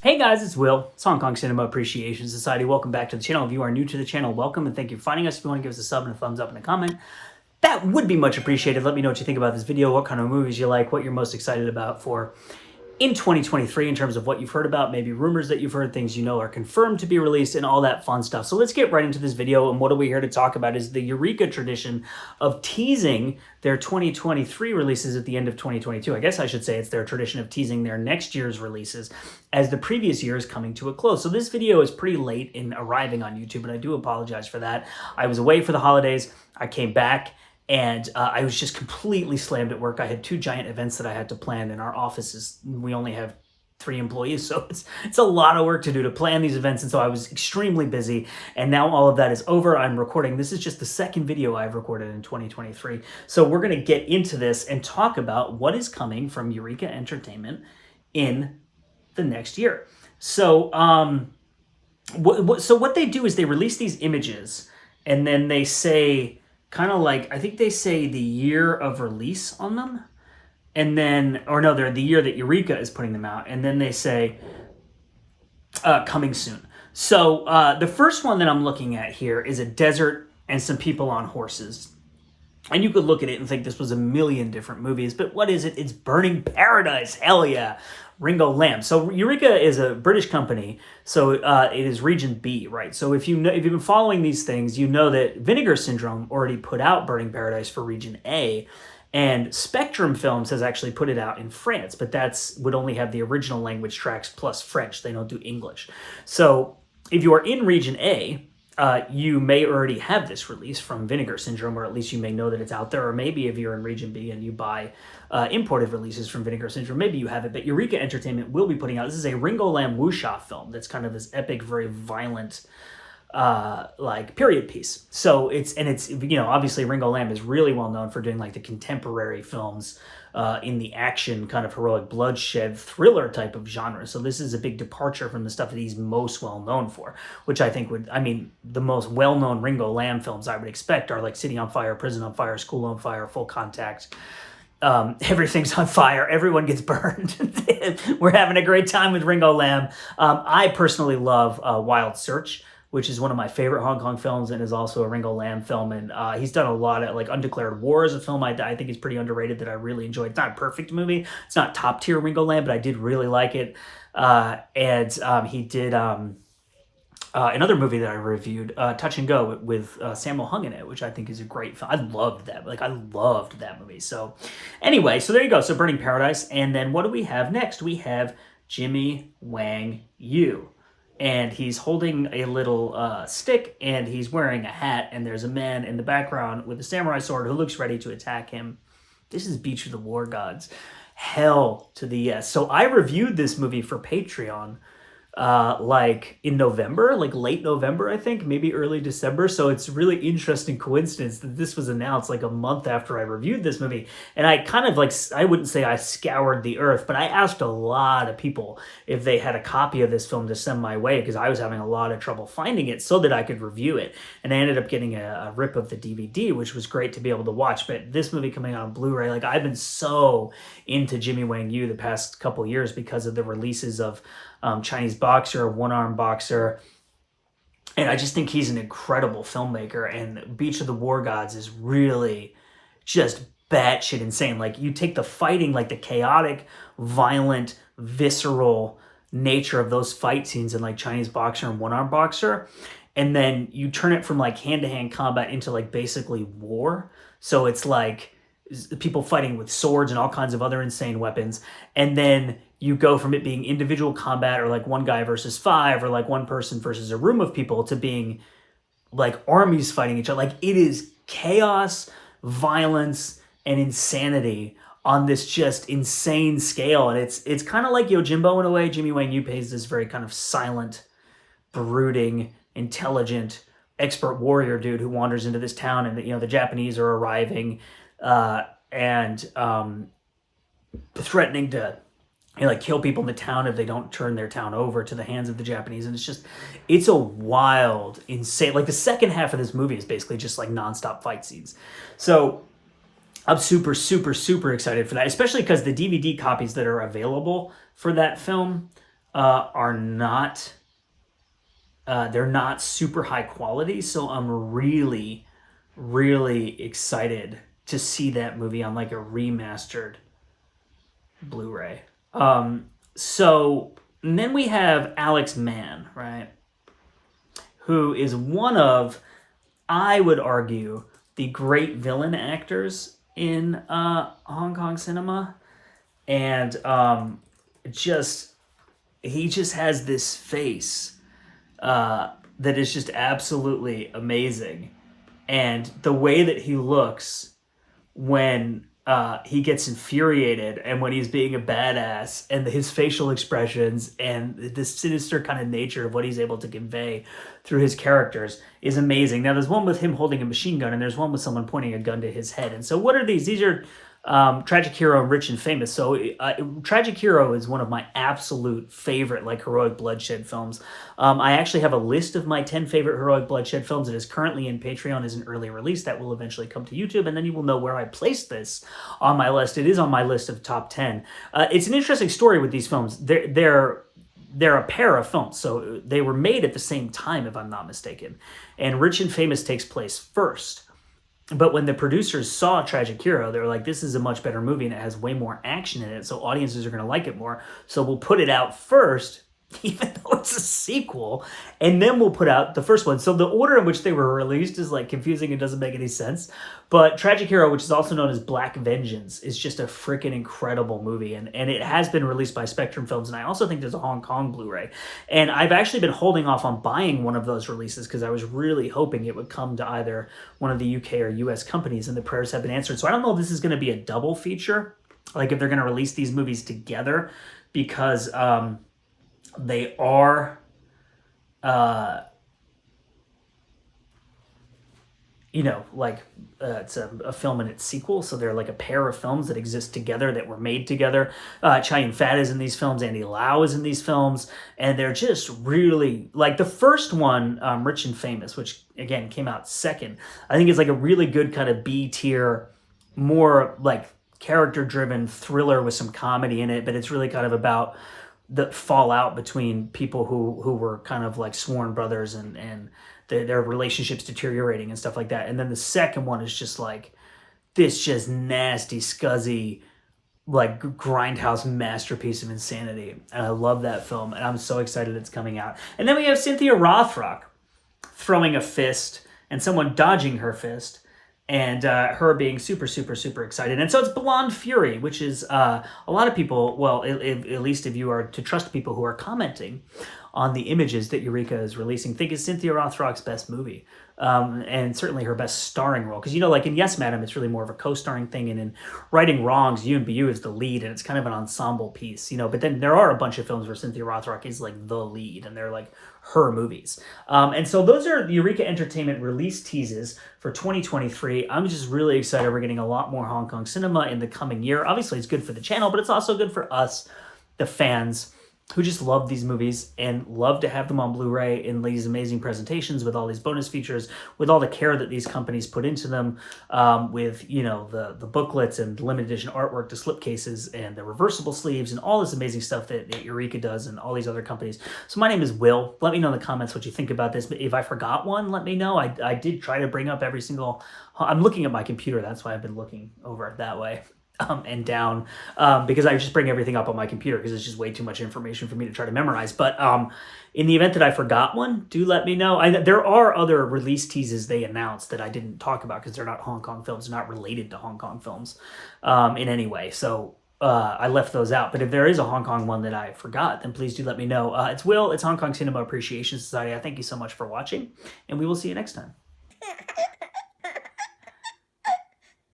Hey guys, it's Will. It's Hong Kong Cinema Appreciation Society. Welcome back to the channel. If you are new to the channel, welcome and thank you for finding us. If you want to give us a sub and a thumbs up and a comment, that would be much appreciated. Let me know what you think about this video, what kind of movies you like, what you're most excited about for in 2023 in terms of what you've heard about, maybe rumors that you've heard, things you know are confirmed to be released, and all that fun stuff. So let's get right into this video, and what are we here to talk about is the Eureka tradition of teasing their 2023 releases at the end of 2022. I guess I should say it's their tradition of teasing their next year's releases as the previous year is coming to a close. So this video is pretty late in arriving on YouTube, and I do apologize for that. I was away for the holidays. I came back, and I was just completely slammed at work. I had 2 giant events that I had to plan in our offices. We only have 3 employees, so it's a lot of work to do to plan these events, and so I was extremely busy, and now all of that is over. I'm recording. This is just the second video I've recorded in 2023, so we're going to get into this and talk about what is coming from Eureka Entertainment in the next year. So, what they do is they release these images, and then they say, kind of like, I think they say the year of release on them. And then, or no, they're the year that Eureka is putting them out. And then they say, coming soon. So the first one that I'm looking at here is a desert and some people on horses. And you could look at it and think this was a million different movies, but what is it? It's Burning Paradise. Hell yeah. Ringo Lam. So Eureka is a British company, so it is Region B, right? So if you've been following these things, you know that Vinegar Syndrome already put out Burning Paradise for Region A, and Spectrum Films has actually put it out in France, but would only have the original language tracks plus French. They don't do English. So if you are in Region A, you may already have this release from Vinegar Syndrome, or at least you may know that it's out there, or maybe if you're in Region B and you buy imported releases from Vinegar Syndrome, maybe you have it, but Eureka Entertainment will be putting out, this is a Ringo Lam wuxia film that's kind of this epic, very violent, like period piece. So it's, you know, obviously Ringo Lam is really well known for doing like the contemporary films in the action kind of heroic bloodshed thriller type of genre. So this is a big departure from the stuff that he's most well known for, which I think the most well-known Ringo Lam films I would expect are like City on Fire, Prison on Fire, School on Fire, Full Contact. Everything's on fire. Everyone gets burned. We're having a great time with Ringo Lam. I personally love Wild Search, which is one of my favorite Hong Kong films and is also a Ringo Lam film. And he's done a lot of, like, Undeclared War is a film I think is pretty underrated that I really enjoyed. It's not a perfect movie. It's not top tier Ringo Lam, but I did really like it. He did another movie that I reviewed, Touch and Go, with Sammo Hung in it, which I think is a great film. I loved that. Like, I loved that movie. So anyway, so there you go. So Burning Paradise. And then what do we have next? We have Jimmy Wang Yu. And he's holding a little stick, and he's wearing a hat, and there's a man in the background with a samurai sword who looks ready to attack him. This is Beach of the War Gods. Hell to the yes. So I reviewed this movie for Patreon like in November, like late November, I think, maybe early December. So it's a really interesting coincidence that this was announced like a month after I reviewed this movie. And I kind of like, I wouldn't say I scoured the earth, but I asked a lot of people if they had a copy of this film to send my way, because I was having a lot of trouble finding it so that I could review it. And I ended up getting a rip of the DVD, which was great to be able to watch. But this movie coming out on Blu-ray, like, I've been so into Jimmy Wang Yu the past couple years because of the releases of Chinese Boxer, One-Arm Boxer, and I just think he's an incredible filmmaker, and Beach of the War Gods is really just batshit insane. Like, you take the fighting, like the chaotic, violent, visceral nature of those fight scenes in like Chinese Boxer and One-Arm Boxer, and then you turn it from like hand-to-hand combat into like basically war. So it's like people fighting with swords and all kinds of other insane weapons, and then you go from it being individual combat or like one guy versus 5 or like one person versus a room of people to being like armies fighting each other. Like, it is chaos, violence, and insanity on this just insane scale. And it's kind of like Yojimbo in a way. Jimmy Wang Yu plays this very kind of silent, brooding, intelligent, expert warrior dude who wanders into this town, and the Japanese are arriving and threatening to like kill people in the town if they don't turn their town over to the hands of the Japanese. And it's a wild, insane, like the second half of this movie is basically just like nonstop fight scenes. So I'm super, super, super excited for that, especially because the DVD copies that are available for that film are not, they're not super high quality. So I'm really, really excited to see that movie on like a remastered Blu-ray. So and then we have Alex Mann, right? Who is one of, I would argue, the great villain actors in Hong Kong cinema. And just, he just has this face that is just absolutely amazing. And the way that he looks when he gets infuriated and when he's being a badass, and his facial expressions and the sinister kind of nature of what he's able to convey through his characters is amazing. Now, there's one with him holding a machine gun, and there's one with someone pointing a gun to his head. And so what are these? These are Tragic Hero and Rich and Famous. So Tragic Hero is one of my absolute favorite like heroic bloodshed films. I actually have a list of my 10 favorite heroic bloodshed films. It is currently in Patreon as an early release that will eventually come to YouTube, and then you will know where I placed this on my list. It is on my list of top 10. It's an interesting story with these films. They're a pair of films, so they were made at the same time, if I'm not mistaken. And Rich and Famous takes place first. But when the producers saw Tragic Hero, they were like, this is a much better movie and it has way more action in it, so audiences are going to like it more. So we'll put it out first, even though it's a sequel, and then we'll put out the first one. So the order in which they were released is like confusing and doesn't make any sense. But Tragic Hero, which is also known as Black Vengeance, is just a freaking incredible movie. And it has been released by Spectrum Films. And I also think there's a Hong Kong Blu-ray. And I've actually been holding off on buying one of those releases because I was really hoping it would come to either one of the UK or US companies, and the prayers have been answered. So I don't know if this is going to be a double feature, like if they're going to release these movies together, because they are it's a film and its sequel, so they're like a pair of films that exist together, that were made together. Chow Yun-fat is in these films, Andy Lau is in these films, and they're just really, like the first one, Rich and Famous, which again came out second, I think is like a really good kind of B-tier, more like character-driven thriller with some comedy in it, but it's really kind of about the fallout between people who were kind of like sworn brothers, and their relationships deteriorating and stuff like that. And then the second one is just like this just nasty, scuzzy, like grindhouse masterpiece of insanity. And I love that film, and I'm so excited it's coming out. And then we have Cynthia Rothrock throwing a fist and someone dodging her fist, and her being super, super, super excited. And so it's Blonde Fury, which is a lot of people, well, at least if you are to trust people who are commenting on the images that Eureka is releasing, think it's Cynthia Rothrock's best movie. And certainly her best starring role. Because, like in Yes, Madam, it's really more of a co-starring thing. And in Righting Wrongs, Yoon Bu is the lead, and it's kind of an ensemble piece, But then there are a bunch of films where Cynthia Rothrock is like the lead, and they're like her movies. And so those are the Eureka Entertainment release teases for 2023. I'm just really excited. We're getting a lot more Hong Kong cinema in the coming year. Obviously, it's good for the channel, but it's also good for us, the fans, who just love these movies and love to have them on Blu-ray in these amazing presentations with all these bonus features, with all the care that these companies put into them, with, the booklets and limited edition artwork, the slipcases and the reversible sleeves and all this amazing stuff that Eureka does and all these other companies. So my name is Will. Let me know in the comments what you think about this. But if I forgot one, let me know. I did try to bring up every single... I'm looking at my computer. That's why I've been looking over it that way. And down, because I just bring everything up on my computer because it's just way too much information for me to try to memorize. But in the event that I forgot one, do let me know. There are other release teases they announced that I didn't talk about because they're not Hong Kong films, not related to Hong Kong films in any way. So I left those out. But if there is a Hong Kong one that I forgot, then please do let me know. It's Will. It's Hong Kong Cinema Appreciation Society. I thank you so much for watching, and we will see you next time.